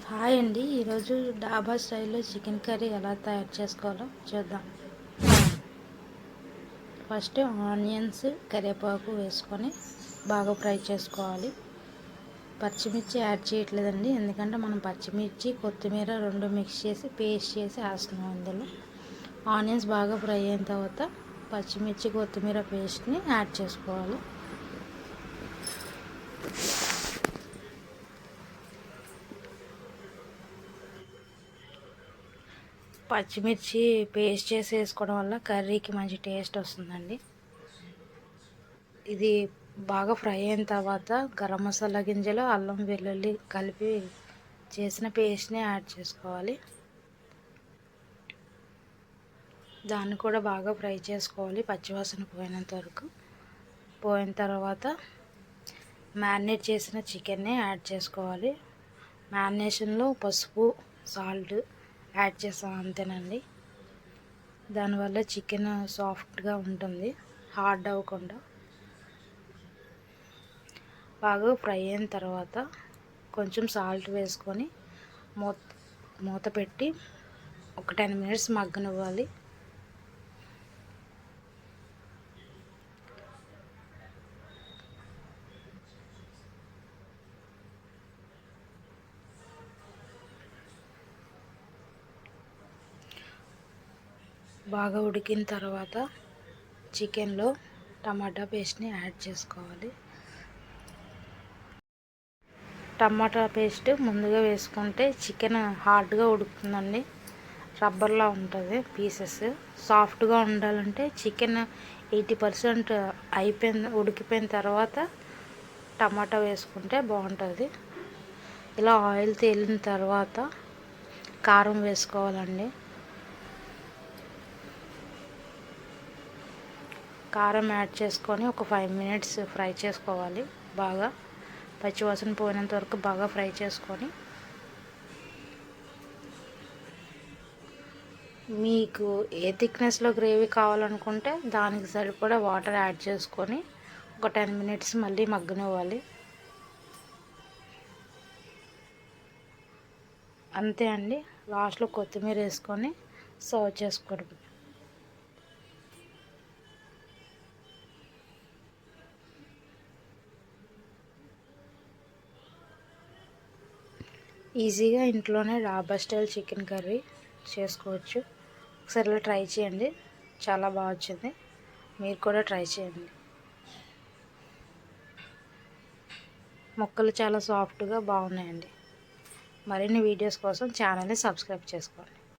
Hi అండి. ఈరోజు డాబా స్టైల్లో చికెన్ కర్రీ ఎలా తయారు చేసుకోవాలో చూద్దాం. ఫస్ట్ ఆనియన్స్, కరివేపాకు వేసుకొని బాగా ఫ్రై చేసుకోవాలి. పచ్చిమిర్చి యాడ్ చేయట్లేదండి, ఎందుకంటే మనం పచ్చిమిర్చి కొత్తిమీర రెండు మిక్స్ చేసి పేస్ట్ చేసి వేస్తున్నాం. అందులో ఆనియన్స్ బాగా ఫ్రై అయిన తర్వాత పచ్చిమిర్చి కొత్తిమీర పేస్ట్ని యాడ్ చేసుకోవాలి. పచ్చిమిర్చి పేస్ట్ చేసి వేసుకోవడం వల్ల కర్రీకి మంచి టేస్ట్ వస్తుందండి. ఇది బాగా ఫ్రై అయిన తర్వాత గరం మసాలా గింజలు, అల్లం వెల్లుల్లి కలిపి చేసిన పేస్ట్ని యాడ్ చేసుకోవాలి. దాన్ని కూడా బాగా ఫ్రై చేసుకోవాలి, పచ్చివాసన పోయినంత వరకు. పోయిన తర్వాత మ్యారినేట్ చేసిన చికెన్ని యాడ్ చేసుకోవాలి. మ్యారినేషన్లో పసుపు, సాల్ట్ యాడ్ చేస్తాం, అంతేనండి. దానివల్ల చికెన్ సాఫ్ట్గా ఉంటుంది, హార్డ్ అవ్వకుండా. బాగా ఫ్రై అయిన తర్వాత కొంచెం సాల్ట్ వేసుకొని మూత పెట్టి ఒక 10 మినిట్స్ మగ్గనివ్వాలి. బాగా ఉడికిన తర్వాత చికెన్లో టమాటా పేస్ట్ని యాడ్ చేసుకోవాలి. టమాటా పేస్ట్ ముందుగా వేసుకుంటే చికెన్ హార్డ్గా ఉడుకుతుందండి, రబ్బర్లా ఉంటుంది పీసెస్. సాఫ్ట్గా ఉండాలంటే చికెన్ 80% ఉడికిపోయిన తర్వాత టమాటా వేసుకుంటే బాగుంటుంది. ఇలా ఆయిల్ తేలిన తర్వాత కారం వేసుకోవాలండి. కారం యాడ్ చేసుకొని ఒక 5 మినిట్స్ ఫ్రై చేసుకోవాలి. బాగా పచ్చివాసన పోయినంత వరకు బాగా ఫ్రై చేసుకొని, మీకు ఏ థిక్నెస్లో గ్రేవీ కావాలనుకుంటే దానికి సరిపడా వాటర్ యాడ్ చేసుకొని ఒక 10 మినిట్స్ మళ్ళీ మగ్గనివ్వాలి. అంతే అండి. లాస్ట్లో కొత్తిమీర వేసుకొని సర్వ్ చేసుకోవడం. ఈజీగా ఇంట్లోనే డాబా స్టైల్ చికెన్ కర్రీ చేసుకోవచ్చు. ఒకసారి ఇలా ట్రై చేయండి, చాలా బాగా వచ్చింది. మీరు కూడా ట్రై చేయండి. ముక్కలు చాలా సాఫ్ట్గా బాగున్నాయండి. మరిన్ని వీడియోస్ కోసం ఛానల్ని సబ్స్క్రైబ్ చేసుకోండి.